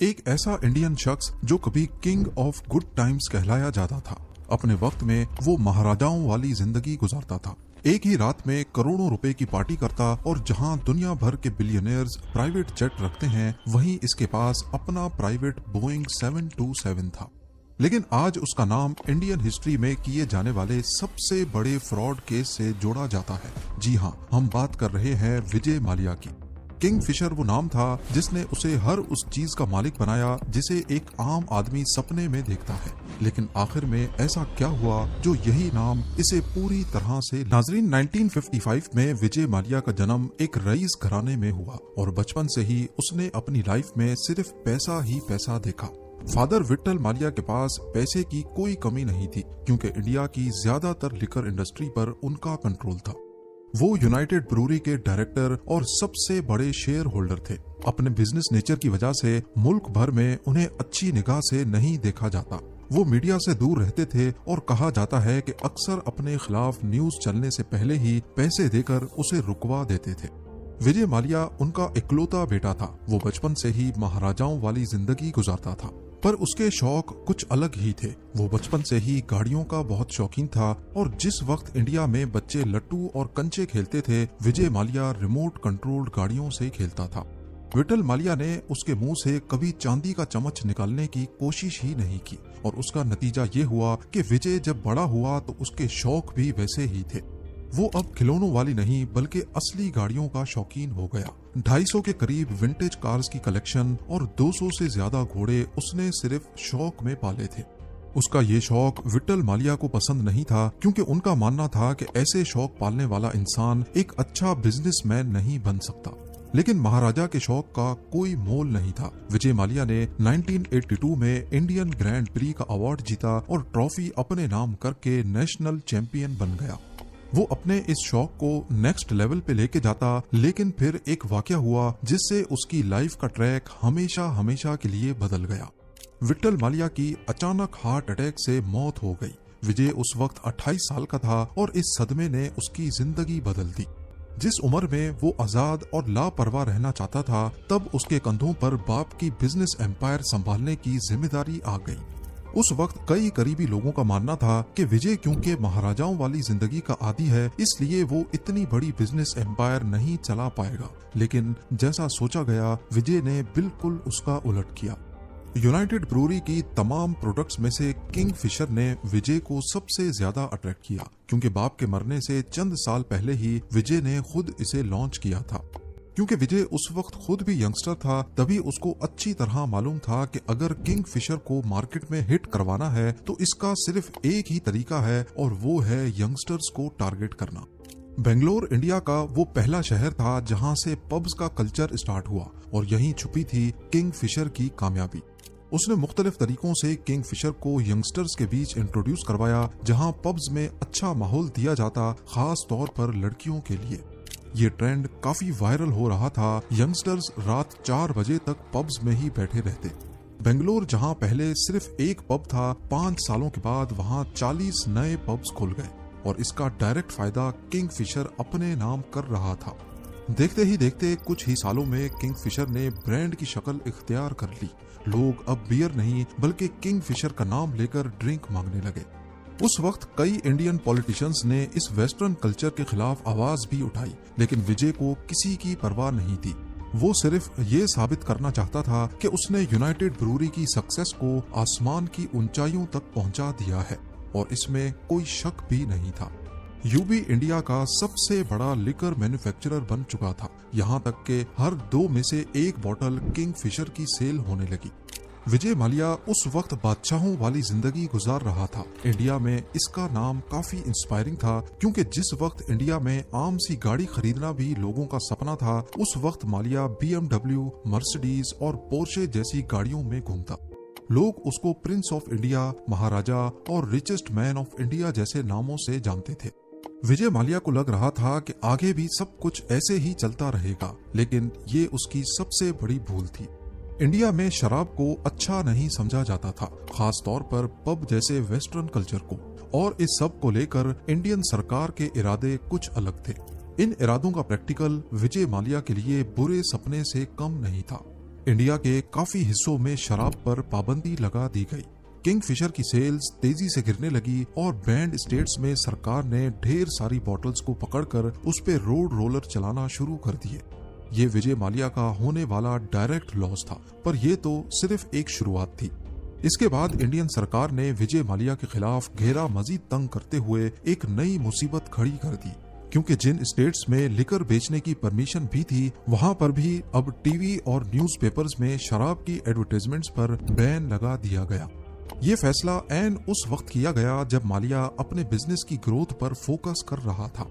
एक ऐसा इंडियन शख्स जो कभी किंग ऑफ गुड टाइम्स कहलाया जाता था। अपने वक्त में वो महाराजाओं वाली जिंदगी गुजारता था। एक ही रात में करोड़ों रुपए की पार्टी करता और जहां दुनिया भर के बिलियनियर्स प्राइवेट जेट रखते हैं, वहीं इसके पास अपना प्राइवेट बोइंग 727 था। लेकिन आज उसका नाम इंडियन हिस्ट्री में किए जाने वाले सबसे बड़े फ्रॉड केस से जोड़ा जाता है। जी हाँ, हम बात कर रहे हैं विजय माल्या की। किंगफिशर वो नाम था जिसने उसे हर उस चीज का मालिक बनाया जिसे एक आम आदमी सपने में देखता है। लेकिन आखिर में ऐसा क्या हुआ जो यही नाम इसे पूरी तरह से नाजरीन 1955 में विजय माल्या का जन्म एक रईस घराने में हुआ और बचपन से ही उसने अपनी लाइफ में सिर्फ पैसा ही पैसा देखा। फादर विट्ठल माल्या के पास पैसे की कोई कमी नहीं थी क्योंकि इंडिया की ज्यादातर लिकर इंडस्ट्री पर उनका कंट्रोल था। वो यूनाइटेड ब्रूरी के डायरेक्टर और सबसे बड़े शेयर होल्डर थे। अपने बिजनेस नेचर की वजह से मुल्क भर में उन्हें अच्छी निगाह से नहीं देखा जाता। वो मीडिया से दूर रहते थे और कहा जाता है कि अक्सर अपने खिलाफ न्यूज चलने से पहले ही पैसे देकर उसे रुकवा देते थे। विजय माल्या उनका इकलौता बेटा था। वो बचपन से ही महाराजाओं वाली जिंदगी गुजारता था, पर उसके शौक कुछ अलग ही थे। वो बचपन से ही गाड़ियों का बहुत शौकीन था और जिस वक्त इंडिया में बच्चे लट्टू और कंचे खेलते थे, विजय माल्या रिमोट कंट्रोल्ड गाड़ियों से खेलता था। विट्ठल माल्या ने उसके मुंह से कभी चांदी का चम्मच निकालने की कोशिश ही नहीं की और उसका नतीजा ये हुआ कि विजय जब बड़ा हुआ तो उसके शौक भी वैसे ही थे। वो अब खिलौनों वाली नहीं बल्कि असली गाड़ियों का शौकीन हो गया। 250 के करीब विंटेज कार्स की कलेक्शन और 200 से ज्यादा घोड़े उसने सिर्फ शौक में पाले थे। उसका ये शौक विट्ठल माल्या को पसंद नहीं था क्योंकि उनका मानना था कि ऐसे शौक पालने वाला इंसान एक अच्छा बिजनेसमैन नहीं बन सकता। लेकिन महाराजा के शौक का कोई मोल नहीं था। विजय माल्या ने 1982 में इंडियन ग्रैंड प्री का अवार्ड जीता और ट्रॉफी अपने नाम करके नेशनल चैंपियन बन गया। वो अपने इस शौक को नेक्स्ट लेवल पे लेके जाता, लेकिन फिर एक वाकया हुआ जिससे उसकी लाइफ का ट्रैक हमेशा हमेशा के लिए बदल गया। विट्ठल माल्या की अचानक हार्ट अटैक से मौत हो गई। विजय उस वक्त 28 साल का था और इस सदमे ने उसकी जिंदगी बदल दी। जिस उम्र में वो आजाद और लापरवाह रहना चाहता था, तब उसके कंधों पर बाप की बिजनेस एम्पायर संभालने की जिम्मेदारी आ गई। उस वक्त कई करीबी लोगों का मानना था कि विजय क्योंकि महाराजाओं वाली जिंदगी का आदी है, इसलिए वो इतनी बड़ी बिजनेस एम्पायर नहीं चला पाएगा। लेकिन जैसा सोचा गया, विजय ने बिल्कुल उसका उलट किया। यूनाइटेड ब्रूरी की तमाम प्रोडक्ट्स में से किंगफिशर ने विजय को सबसे ज्यादा अट्रैक्ट किया क्योंकि बाप के मरने से चंद साल पहले ही विजय ने खुद इसे लॉन्च किया था। क्योंकि विजय उस वक्त खुद भी यंगस्टर था, तभी उसको अच्छी तरह मालूम था कि अगर किंगफिशर को मार्केट में हिट करवाना है तो इसका सिर्फ एक ही तरीका है और वो है यंगस्टर्स को टारगेट करना। बेंगलोर इंडिया का वो पहला शहर था जहां से पब्स का कल्चर स्टार्ट हुआ और यहीं छुपी थी किंगफिशर की कामयाबी। उसने मुख्तलिफ तरीकों से किंगफिशर को यंगस्टर्स के बीच इंट्रोड्यूस करवाया, जहां पब्स में अच्छा माहौल दिया जाता, खास तौर पर लड़कियों के लिए। ये ट्रेंड काफी वायरल हो रहा था। यंगस्टर्स रात 4 बजे तक पब्स में ही बैठे रहते। बेंगलोर जहां पहले सिर्फ एक पब था, 5 सालों के बाद वहां 40 नए पब्स खुल गए और इसका डायरेक्ट फायदा किंगफिशर अपने नाम कर रहा था। देखते ही देखते कुछ ही सालों में किंगफिशर ने ब्रांड की शक्ल इख्तियार कर ली। लोग अब बियर नहीं बल्कि किंगफिशर का नाम लेकर ड्रिंक मांगने लगे। उस वक्त कई इंडियन पॉलिटिशियंस ने इस वेस्टर्न कल्चर के खिलाफ आवाज भी उठाई, लेकिन विजय को किसी की परवाह नहीं थी। वो सिर्फ ये साबित करना चाहता था कि उसने यूनाइटेड ब्रूरी की सक्सेस को आसमान की ऊंचाइयों तक पहुंचा दिया है और इसमें कोई शक भी नहीं था। यूबी इंडिया का सबसे बड़ा लिकर मैन्युफैक्चरर बन चुका था, यहाँ तक कि हर 2 में से 1 बोतल किंगफिशर की सेल होने लगी। विजय माल्या उस वक्त बादशाहों वाली जिंदगी गुजार रहा था। इंडिया में इसका नाम काफी इंस्पायरिंग था क्योंकि जिस वक्त इंडिया में आम सी गाड़ी खरीदना भी लोगों का सपना था, उस वक्त माल्या BMW, मर्सिडीज और पोर्शे जैसी गाड़ियों में घूमता। लोग उसको प्रिंस ऑफ इंडिया, महाराजा और रिचेस्ट मैन ऑफ इंडिया जैसे नामों से जानते थे। विजय माल्या को लग रहा था कि आगे भी सब कुछ ऐसे ही चलता रहेगा, लेकिन ये उसकी सबसे बड़ी भूल थी। इंडिया में शराब को अच्छा नहीं समझा जाता था, खास तौर पर पब जैसे वेस्टर्न कल्चर को, और इस सब को लेकर इंडियन सरकार के इरादे कुछ अलग थे। इन इरादों का प्रैक्टिकल विजय माल्या के लिए बुरे सपने से कम नहीं था। इंडिया के काफी हिस्सों में शराब पर पाबंदी लगा दी गई। किंगफिशर की सेल्स तेजी से गिरने लगी और बैंड स्टेट्स में सरकार ने ढेर सारी बॉटल्स को पकड़कर उस पे रोड रोलर चलाना शुरू कर दिए। ये विजय माल्या का होने वाला डायरेक्ट लॉस था, पर यह तो सिर्फ एक शुरुआत थी। इसके बाद इंडियन सरकार ने विजय माल्या के खिलाफ घेरा मजीद तंग करते हुए एक नई मुसीबत खड़ी कर दी, क्योंकि जिन स्टेट्स में लिकर बेचने की परमिशन भी थी, वहां पर भी अब टीवी और न्यूज़पेपर्स में शराब की एडवर्टाइजमेंट्स पर बैन लगा दिया गया। ये फैसला ऐन उस वक्त किया गया जब माल्या अपने बिजनेस की ग्रोथ पर फोकस कर रहा था।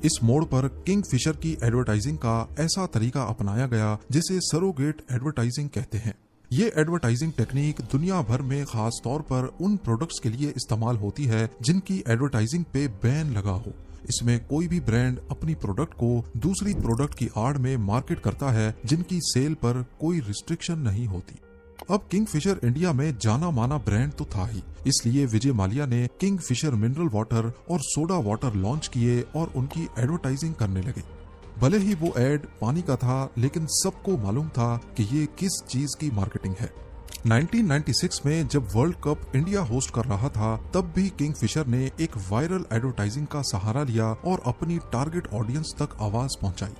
इस मोड़ पर किंगफिशर की एडवर्टाइजिंग का ऐसा तरीका अपनाया गया जिसे सरोगेट एडवर्टाइजिंग कहते हैं। ये एडवर्टाइजिंग टेक्निक दुनिया भर में खास तौर पर उन प्रोडक्ट्स के लिए इस्तेमाल होती है जिनकी एडवर्टाइजिंग पे बैन लगा हो। इसमें कोई भी ब्रांड अपनी प्रोडक्ट को दूसरी प्रोडक्ट की आड़ में मार्केट करता है जिनकी सेल पर कोई रिस्ट्रिक्शन नहीं होती। अब किंगफिशर इंडिया में जाना माना ब्रांड तो था ही, इसलिए विजय माल्या ने किंगफिशर मिनरल वाटर और सोडा वाटर लॉन्च किए और उनकी एडवर्टाइजिंग करने लगे। भले ही वो एड पानी का था, लेकिन सबको मालूम था कि ये किस चीज की मार्केटिंग है। 1996 में जब वर्ल्ड कप इंडिया होस्ट कर रहा था, तब भी किंगफिशर ने एक वायरल एडवर्टाइजिंग का सहारा लिया और अपनी टारगेट ऑडियंस तक आवाज पहुंचाई।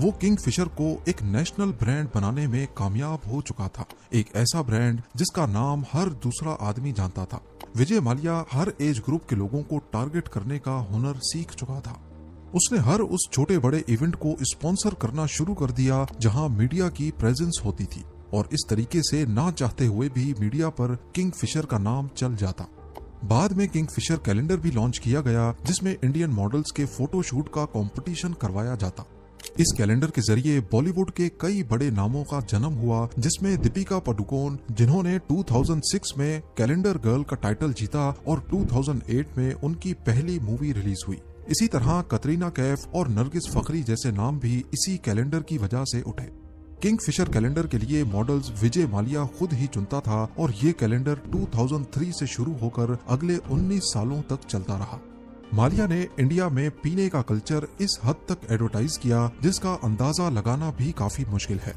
वो किंगफिशर को एक नेशनल ब्रांड बनाने में कामयाब हो चुका था, एक ऐसा ब्रांड जिसका नाम हर दूसरा आदमी जानता था। विजय माल्या हर एज ग्रुप के लोगों को टारगेट करने का हुनर सीख चुका था। उसने हर उस छोटे बड़े इवेंट को स्पॉन्सर करना शुरू कर दिया जहां मीडिया की प्रेजेंस होती थी, और इस तरीके से ना चाहते हुए भी मीडिया पर किंगफिशर का नाम चल जाता। बाद में किंगफिशर कैलेंडर भी लॉन्च किया गया जिसमें इंडियन मॉडल्स के फोटोशूट का कंपटीशन करवाया जाता। इस कैलेंडर के जरिए बॉलीवुड के कई बड़े नामों का जन्म हुआ, जिसमें दीपिका पादुकोण, जिन्होंने 2006 में कैलेंडर गर्ल का टाइटल जीता और 2008 में उनकी पहली मूवी रिलीज हुई। इसी तरह कतरीना कैफ और नरगिस फखरी जैसे नाम भी इसी कैलेंडर की वजह से उठे। किंगफिशर कैलेंडर के लिए मॉडल्स विजय माल्या खुद ही चुनता था और ये कैलेंडर 2003 से शुरू होकर अगले 19 सालों तक चलता रहा। माल्या ने इंडिया में पीने का कल्चर इस हद तक एडवर्टाइज किया जिसका अंदाजा लगाना भी काफी मुश्किल है।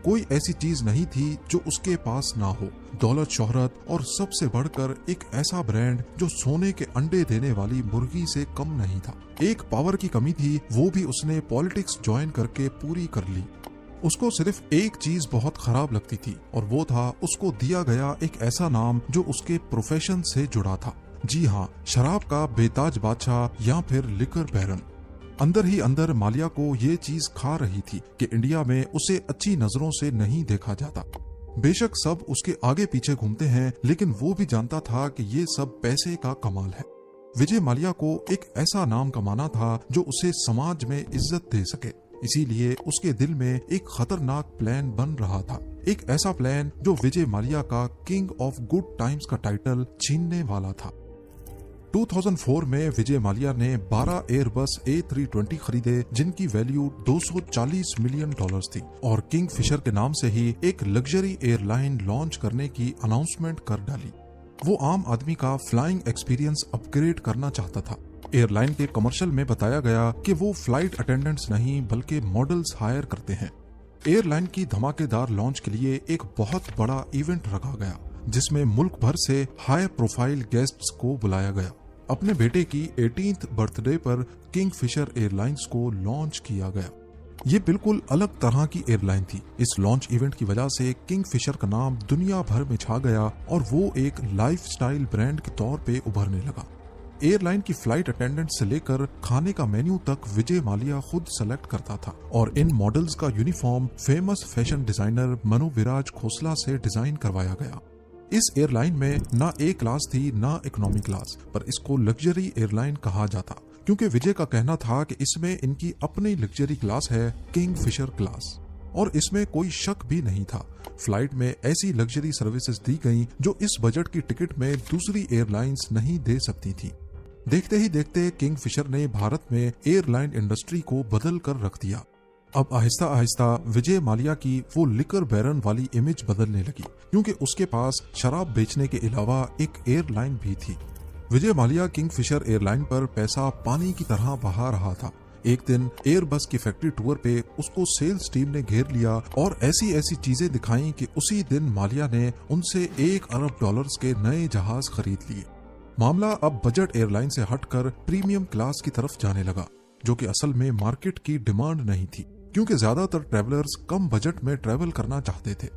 कोई ऐसी चीज नहीं थी जो उसके पास ना हो, दौलत, शोहरत और सबसे बढ़कर एक ऐसा ब्रांड जो सोने के अंडे देने वाली मुर्गी से कम नहीं था। एक पावर की कमी थी, वो भी उसने पॉलिटिक्स ज्वाइन करके पूरी कर ली। उसको सिर्फ एक चीज बहुत खराब लगती थी और वो था उसको दिया गया एक ऐसा नाम जो उसके प्रोफेशन से जुड़ा था। जी हाँ, शराब का बेताज बादशाह या फिर लिकर बैरन। अंदर ही अंदर माल्या को ये चीज खा रही थी कि इंडिया में उसे अच्छी नजरों से नहीं देखा जाता। बेशक सब उसके आगे पीछे घूमते हैं, लेकिन वो भी जानता था कि ये सब पैसे का कमाल है। विजय माल्या को एक ऐसा नाम कमाना था जो उसे समाज में इज्जत दे सके, इसीलिए उसके दिल में एक खतरनाक प्लान बन रहा था। एक ऐसा प्लान जो विजय माल्या का किंग ऑफ गुड टाइम्स का टाइटल छीनने वाला था। 2004 में विजय माल्या ने 12 एयरबस A320 खरीदे जिनकी वैल्यू $240 मिलियन थी और किंगफिशर के नाम से ही एक लग्जरी एयरलाइन लॉन्च करने की अनाउंसमेंट कर डाली। वो आम आदमी का फ्लाइंग एक्सपीरियंस अपग्रेड करना चाहता था। एयरलाइन के कमर्शियल में बताया गया कि वो फ्लाइट अटेंडेंट्स नहीं बल्कि मॉडल्स हायर करते हैं। एयरलाइन की धमाकेदार लॉन्च के लिए एक बहुत बड़ा इवेंट रखा गया जिसमें मुल्क भर से हाई प्रोफाइल गेस्ट्स को बुलाया गया। अपने बेटे की 18th बर्थडे पर किंगफिशर एयरलाइंस को लॉन्च किया गया। ये बिल्कुल अलग तरह की एयरलाइन थी। इस लॉन्च इवेंट की वजह से किंगफिशर का नाम दुनिया भर में छा गया और वो एक लाइफस्टाइल ब्रांड के तौर पे उभरने लगा। एयरलाइन की फ्लाइट अटेंडेंट से लेकर खाने का मेन्यू तक विजय माल्या खुद सेलेक्ट करता था और इन मॉडल्स का uniform famous fashion designer Manu Viraj Khosla से डिजाइन करवाया गया। इस एयरलाइन में ना ए क्लास थी ना इकोनॉमी क्लास, पर इसको लग्जरी एयरलाइन कहा जाता क्योंकि विजय का कहना था कि इसमें इनकी अपनी लग्जरी क्लास है, किंगफिशर क्लास। और इसमें कोई शक भी नहीं था। फ्लाइट में ऐसी लग्जरी सर्विसेज दी गई जो इस बजट की टिकट में दूसरी एयरलाइंस नहीं दे सकती थी। देखते ही देखते किंगफिशर ने भारत में एयरलाइन इंडस्ट्री को बदल कर रख दिया। अब आहिस्ता आहिस्ता विजय माल्या की वो लिकर बैरन वाली इमेज बदलने लगी क्योंकि उसके पास शराब बेचने के अलावा एक एयरलाइन भी थी। विजय माल्या किंगफिशर एयरलाइन पर पैसा पानी की तरह बहा रहा था। एक दिन एयरबस की फैक्ट्री टूर पे उसको सेल्स टीम ने घेर लिया और ऐसी ऐसी चीजें दिखाई कि उसी दिन मालिया ने उनसे $1 अरब के नए जहाज खरीद लिए। मामला अब बजट एयरलाइन से हटकर प्रीमियम क्लास की तरफ जाने लगा, जो कि असल में मार्केट की डिमांड नहीं थी, क्योंकि ज्यादातर ट्रेवलर्स कम बजट में ट्रेवल करना चाहते थे।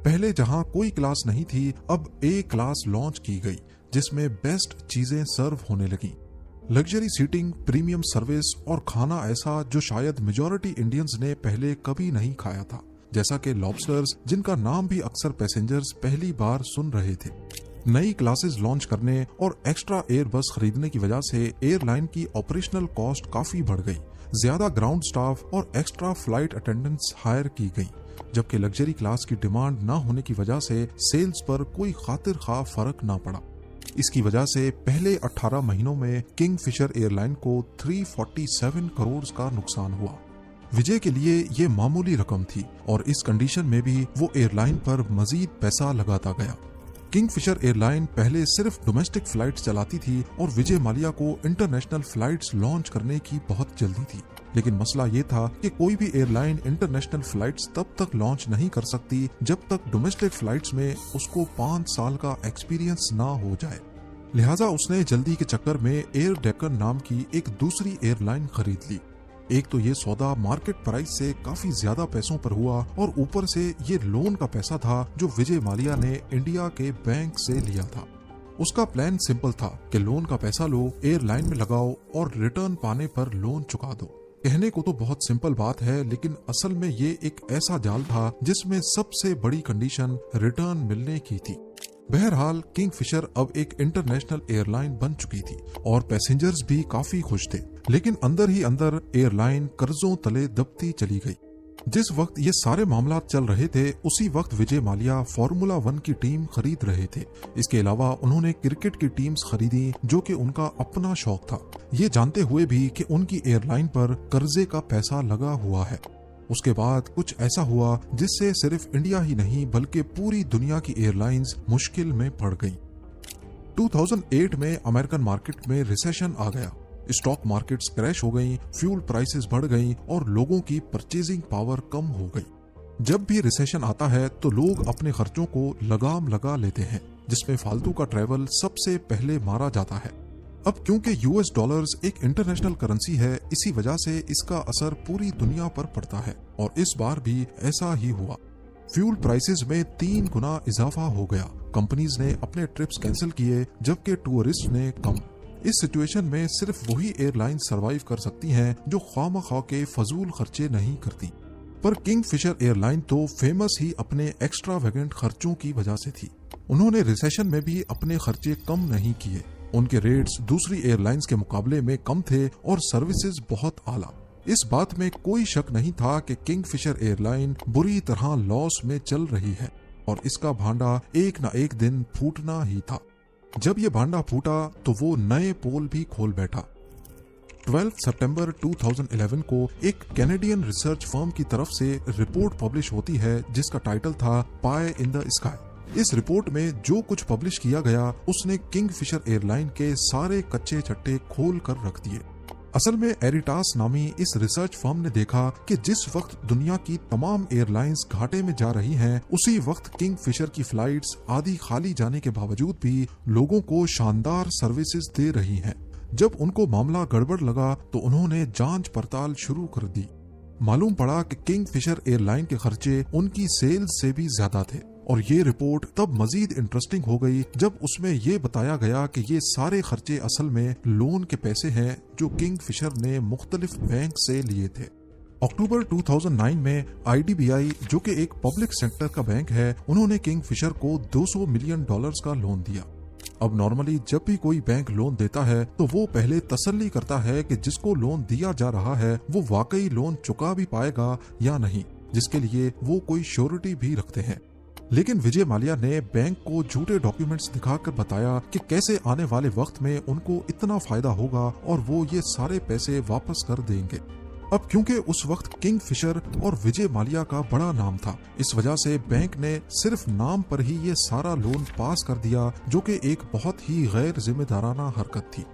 पहले जहां कोई क्लास नहीं थी, अब ए क्लास लॉन्च की गई, जिसमें बेस्ट चीजें सर्व होने लगी। लग्जरी सीटिंग, प्रीमियम सर्विस और खाना ऐसा जो शायद मेजॉरिटी इंडियंस ने पहले कभी नहीं खाया था, जैसा कि लॉबस्टर्स, जिनका नाम भी अक्सर पैसेंजर्स पहली बार सुन रहे थे। नई क्लासेस लॉन्च करने और एक्स्ट्रा एयर बस खरीदने की वजह से एयरलाइन की ऑपरेशनल कॉस्ट काफी बढ़ गई। ज्यादा ग्राउंड स्टाफ और एक्स्ट्रा फ्लाइट अटेंडेंट्स हायर की गई, जबकि लग्जरी क्लास की डिमांड न होने की वजह से सेल्स पर कोई खातिर खा फर्क न पड़ा। इसकी वजह से पहले 18 महीनों में किंगफिशर एयरलाइन को 347 करोड़ का नुकसान हुआ। विजय के लिए ये मामूली रकम थी और इस कंडीशन में भी वो एयरलाइन पर मजीद पैसा लगाता गया। किंगफिशर एयरलाइन पहले सिर्फ डोमेस्टिक फ्लाइट चलाती थी और विजय माल्या को इंटरनेशनल फ्लाइट्स लॉन्च करने की बहुत जल्दी थी। लेकिन मसला ये था कि कोई भी एयरलाइन इंटरनेशनल फ्लाइट्स तब तक लॉन्च नहीं कर सकती जब तक डोमेस्टिक फ्लाइट्स में उसको 5 साल का एक्सपीरियंस ना हो जाए। लिहाजा उसने जल्दी के चक्कर में एयर डेक्कन नाम की एक दूसरी एयरलाइन खरीद ली। एक तो ये सौदा मार्केट प्राइस से काफी ज्यादा पैसों पर हुआ और ऊपर से ये लोन का पैसा था जो विजय माल्या ने इंडिया के बैंक से लिया था। उसका प्लान सिंपल था कि लोन का पैसा लो, एयरलाइन में लगाओ और रिटर्न पाने पर लोन चुका दो। कहने को तो बहुत सिंपल बात है, लेकिन असल में ये एक ऐसा जाल था जिसमें सबसे बड़ी कंडीशन रिटर्न मिलने की थी। बहरहाल किंगफिशर अब एक इंटरनेशनल एयरलाइन बन चुकी थी और पैसेंजर्स भी काफी खुश थे, लेकिन अंदर ही अंदर एयरलाइन कर्जों तले दबती चली गई। जिस वक्त ये सारे मामला चल रहे थे, उसी वक्त विजय माल्या फार्मूला 1 की टीम खरीद रहे थे। इसके अलावा उन्होंने क्रिकेट की टीम्स खरीदी, जो कि उनका अपना शौक था, ये जानते हुए भी कि उनकी एयरलाइन पर कर्जे का पैसा लगा हुआ है। उसके बाद कुछ ऐसा हुआ जिससे सिर्फ इंडिया ही नहीं बल्कि पूरी दुनिया की एयरलाइंस मुश्किल में पड़ गईं। 2008 में अमेरिकन मार्केट में रिसेशन आ गया। स्टॉक मार्केट्स क्रैश हो गईं, फ्यूल प्राइसेस बढ़ गईं और लोगों की परचेजिंग पावर कम हो गई। जब भी रिसेशन आता है तो लोग अपने खर्चों को लगाम लगा लेते हैं, जिसमें फालतू का ट्रैवल सबसे पहले मारा जाता है। अब क्योंकि यूएस डॉलर्स एक इंटरनेशनल करेंसी है, इसी वजह से इसका असर पूरी दुनिया पर पड़ता है और इस बार भी ऐसा ही हुआ। फ्यूल प्राइसेस में 3 गुना इजाफा हो गया। कंपनीज ने अपने ट्रिप्स कैंसिल किए, जबकि टूरिस्ट ने कम। इस सिचुएशन में सिर्फ वही एयरलाइन सरवाइव कर सकती हैं जो ख्वामख्वाह के फजूल खर्चे नहीं करती। पर किंगफिशर एयरलाइन तो फेमस ही अपने एक्स्ट्रावेगेंट खर्चों की वजह से थी। उन्होंने रिसेशन में भी अपने खर्चे कम नहीं किए। उनके रेट्स दूसरी एयरलाइंस के मुकाबले में कम थे और सर्विसेज बहुत आला। इस बात में कोई शक नहीं था कि किंगफिशर एयरलाइन बुरी तरह लॉस में चल रही है और इसका भांडा एक न एक दिन फूटना ही था। जब ये भांडा फूटा तो वो नए पोल भी खोल बैठा। 12 सितंबर 2011 को एक कैनेडियन रिसर्च फर्म की तरफ से रिपोर्ट पब्लिश होती है जिसका टाइटल था पाई इन द स्काई। इस रिपोर्ट में जो कुछ पब्लिश किया गया उसने किंगफिशर एयरलाइन के सारे कच्चे चट्टे खोल कर रख दिए। असल में एरिटास नामी इस रिसर्च फर्म ने देखा कि जिस वक्त दुनिया की तमाम एयरलाइंस घाटे में जा रही हैं, उसी वक्त किंगफिशर की फ्लाइट्स आधी खाली जाने के बावजूद भी लोगों को शानदार सर्विसेज दे रही हैं। जब उनको मामला गड़बड़ लगा तो उन्होंने जांच पड़ताल शुरू कर दी। मालूम पड़ा कि किंगफिशर एयरलाइन के खर्चे उनकी सेल्स से भी ज्यादा थे और ये रिपोर्ट तब मजीद इंटरेस्टिंग हो गई जब उसमें ये बताया गया कि ये सारे खर्चे असल में लोन के पैसे हैं जो किंगफिशर ने मुख्तलिफ बैंक से लिए थे। अक्टूबर 2009 में IDBI, जो कि एक पब्लिक सेक्टर का बैंक है, उन्होंने किंगफिशर को $200 मिलियन का लोन दिया। अब नॉर्मली जब भी कोई बैंक लोन देता है तो वो पहले तसल्ली करता है कि जिसको लोन दिया जा रहा है वो वाकई लोन चुका भी पाएगा या नहीं, जिसके लिए वो कोई श्योरिटी भी रखते हैं। लेकिन विजय माल्या ने बैंक को झूठे डॉक्यूमेंट्स दिखाकर बताया कि कैसे आने वाले वक्त में उनको इतना फायदा होगा और वो ये सारे पैसे वापस कर देंगे। अब क्योंकि उस वक्त किंगफिशर और विजय माल्या का बड़ा नाम था, इस वजह से बैंक ने सिर्फ नाम पर ही ये सारा लोन पास कर दिया, जो कि एक बहुत ही गैर जिम्मेदाराना हरकत थी।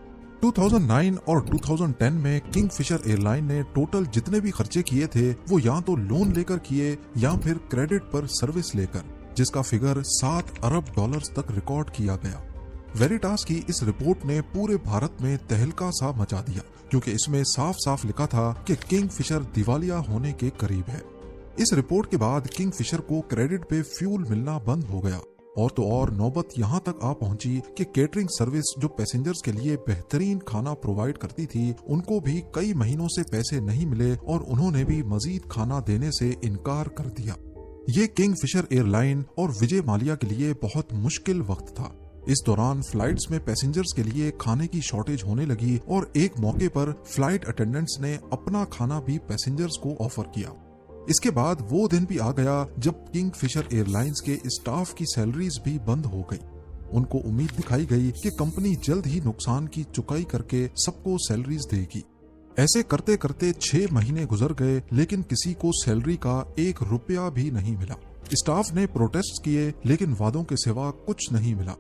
2009 और 2010 में किंगफिशर एयरलाइन ने टोटल जितने भी खर्चे किए थे वो या तो लोन लेकर किए या फिर क्रेडिट पर सर्विस लेकर, जिसका फिगर 7 अरब डॉलर्स तक रिकॉर्ड किया गया। वेरिटास की इस रिपोर्ट ने पूरे भारत में तहलका सा मचा दिया, क्योंकि इसमें साफ साफ लिखा था कि किंगफिशर दिवालिया होने के करीब है। इस रिपोर्ट के बाद किंगफिशर को क्रेडिट पे फ्यूल मिलना बंद हो गया, और तो और नौबत यहाँ तक आ पहुंची कि केटरिंग सर्विस जो पैसेंजर्स के लिए बेहतरीन खाना प्रोवाइड करती थी, उनको भी कई महीनों से पैसे नहीं मिले और उन्होंने भी मजीद खाना देने से इनकार कर दिया। ये किंगफिशर एयरलाइन और विजय माल्या के लिए बहुत मुश्किल वक्त था। इस दौरान फ्लाइट्स में पैसेंजर्स के लिए खाने की शॉर्टेज होने लगी और एक मौके पर फ्लाइट अटेंडेंट्स ने अपना खाना भी पैसेंजर्स को ऑफर किया। इसके बाद वो दिन भी आ गया जब किंगफिशर एयरलाइंस के स्टाफ की सैलरीज भी बंद हो गई। उनको उम्मीद दिखाई गई कि कंपनी जल्द ही नुकसान की चुकाई करके सबको सैलरीज देगी। ऐसे करते करते 6 महीने गुजर गए, लेकिन किसी को सैलरी का 1 रुपया भी नहीं मिला। स्टाफ ने प्रोटेस्ट किए, लेकिन वादों के सिवा कुछ नहीं मिला।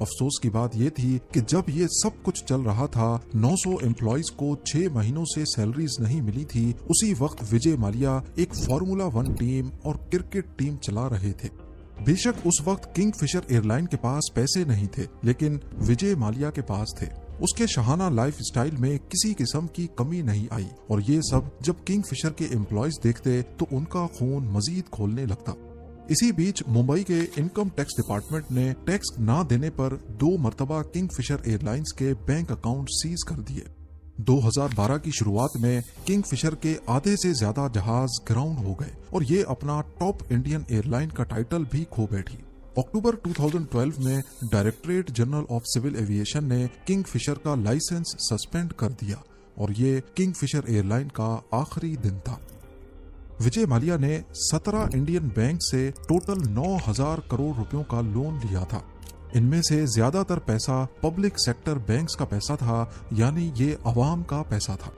अफसोस की बात यह थी कि जब ये सब कुछ चल रहा था, 900 एम्प्लॉइज को 6 महीनों से सैलरीज नहीं मिली थी, उसी वक्त विजय माल्या एक फार्मूला 1 टीम और क्रिकेट टीम चला रहे थे। बेशक उस वक्त किंगफिशर एयरलाइन के पास पैसे नहीं थे, लेकिन विजय माल्या के पास थे। उसके शहाना लाइफ स्टाइल में किसी किस्म की कमी नहीं आई, और ये सब जब किंगफिशर के एम्प्लॉइज देखते तो उनका खून मजीद खोलने लगता। इसी बीच मुंबई के इनकम टैक्स डिपार्टमेंट ने टैक्स ना देने पर 2 मरतबा किंगफिशर एयरलाइंस के बैंक अकाउंट सीज कर दिए। 2012 की शुरुआत में किंगफिशर के आधे से ज्यादा जहाज ग्राउंड हो गए और ये अपना टॉप इंडियन एयरलाइन का टाइटल भी खो बैठी। अक्टूबर 2012 में directorate general of civil aviation ने किंगफिशर का लाइसेंस सस्पेंड कर दिया और ये किंगफिशर एयरलाइन का आखिरी दिन था। विजय माल्या ने 17 इंडियन बैंक से टोटल 9,000 करोड़ रुपयों का लोन लिया था। इनमें से ज्यादातर पैसा पब्लिक सेक्टर बैंक्स का पैसा था, यानी ये अवाम का पैसा था।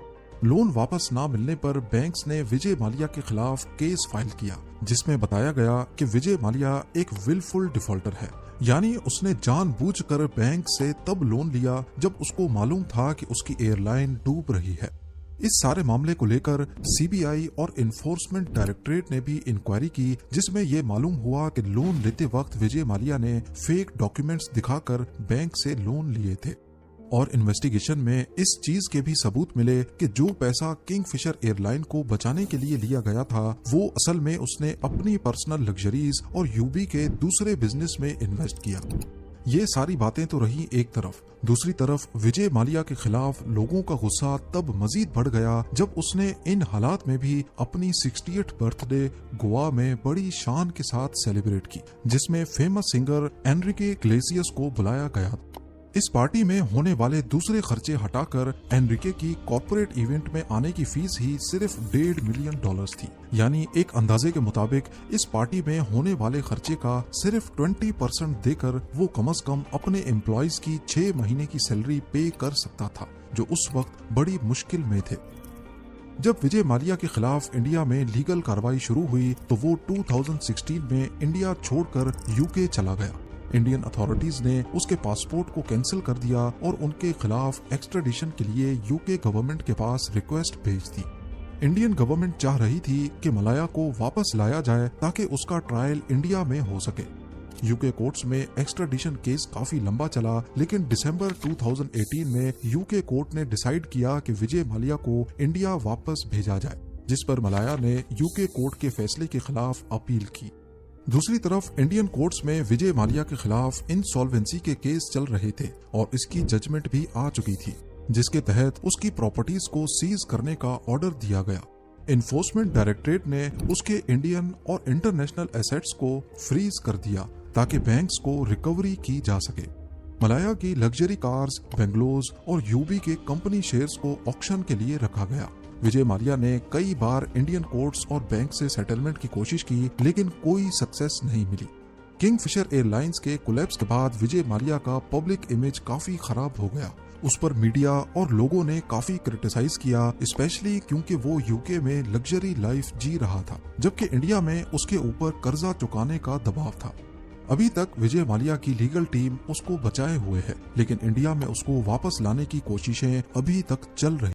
लोन वापस ना मिलने पर बैंक्स ने विजय माल्या के खिलाफ केस फाइल किया, जिसमें बताया गया कि विजय माल्या एक विलफुल डिफॉल्टर है, यानी उसने जानबूझकर बैंक से तब लोन लिया जब उसको मालूम था कि उसकी एयरलाइन डूब रही है। इस सारे मामले को लेकर सीबीआई और इन्फोर्समेंट डायरेक्टरेट ने भी इंक्वायरी की, जिसमें यह मालूम हुआ कि लोन लेते वक्त विजय माल्या ने फेक डॉक्यूमेंट्स दिखाकर बैंक से लोन लिए थे। और इन्वेस्टिगेशन में इस चीज के भी सबूत मिले कि जो पैसा किंगफिशर एयरलाइन को बचाने के लिए लिया गया था, वो असल में उसने अपनी पर्सनल लग्जरीज और यूबी के दूसरे बिजनेस में इन्वेस्ट किया। ये सारी बातें तो रही एक तरफ, दूसरी तरफ विजय माल्या के खिलाफ लोगों का गुस्सा तब मजीद बढ़ गया जब उसने इन हालात में भी अपनी 68th बर्थडे गोवा में बड़ी शान के साथ सेलिब्रेट की, जिसमें फेमस सिंगर एनरिके इग्लेसियस को बुलाया गया। इस पार्टी में होने वाले दूसरे खर्चे हटाकर एनरिके की कॉर्पोरेट इवेंट में आने की फीस ही सिर्फ $1.5 मिलियन थी। यानी एक अंदाजे के मुताबिक इस पार्टी में होने वाले खर्चे का सिर्फ 20% देकर वो कम से कम अपने एम्प्लॉइज की 6 महीने की सैलरी पे कर सकता था, जो उस वक्त बड़ी मुश्किल में थे। जब विजय माल्या के खिलाफ इंडिया में लीगल कार्रवाई शुरू हुई तो वो 2016 में इंडिया छोड़कर यूके चला गया। इंडियन अथॉरिटीज ने उसके पासपोर्ट को कैंसिल कर दिया और उनके खिलाफ एक्स्ट्राडिशन के लिए यूके गवर्नमेंट के पास रिक्वेस्ट भेज दी। इंडियन गवर्नमेंट चाह रही थी कि मलाया को वापस लाया जाए ताकि उसका ट्रायल इंडिया में हो सके। यूके कोर्ट्स में एक्स्ट्राडिशन केस काफी लंबा चला, लेकिन दिसंबर 2018 में यूके कोर्ट ने डिसाइड किया कि विजय माल्या को इंडिया वापस भेजा जाए, जिस पर मलाया ने यूके कोर्ट के फैसले के खिलाफ अपील की। दूसरी तरफ इंडियन कोर्ट्स में विजय माल्या के खिलाफ इंसॉल्वेंसी के केस चल रहे थे और इसकी जजमेंट भी आ चुकी थी, जिसके तहत उसकी प्रॉपर्टीज को सीज करने का ऑर्डर दिया गया। इन्फोर्समेंट डायरेक्टरेट ने उसके इंडियन और इंटरनेशनल एसेट्स को फ्रीज कर दिया ताकि बैंक्स को रिकवरी की जा सके। मलाया की लग्जरी कार्स, बेंगलोज और यूबी के कंपनी शेयर्स को ऑक्शन के लिए रखा गया। विजय माल्या ने कई बार इंडियन कोर्ट्स और बैंक से सेटलमेंट की कोशिश की, लेकिन कोई सक्सेस नहीं मिली। किंगफिशर एयरलाइंस के कोलैप्स के बाद विजय माल्या का पब्लिक इमेज काफी खराब हो गया। उस पर मीडिया और लोगों ने काफी क्रिटिसाइज किया, स्पेशली क्योंकि वो यूके में लग्जरी लाइफ जी रहा था, जबकि इंडिया में उसके ऊपर कर्जा चुकाने का दबाव था। अभी तक विजय माल्या की लीगल टीम उसको बचाए हुए है, लेकिन इंडिया में उसको वापस लाने की कोशिशें अभी तक चल रही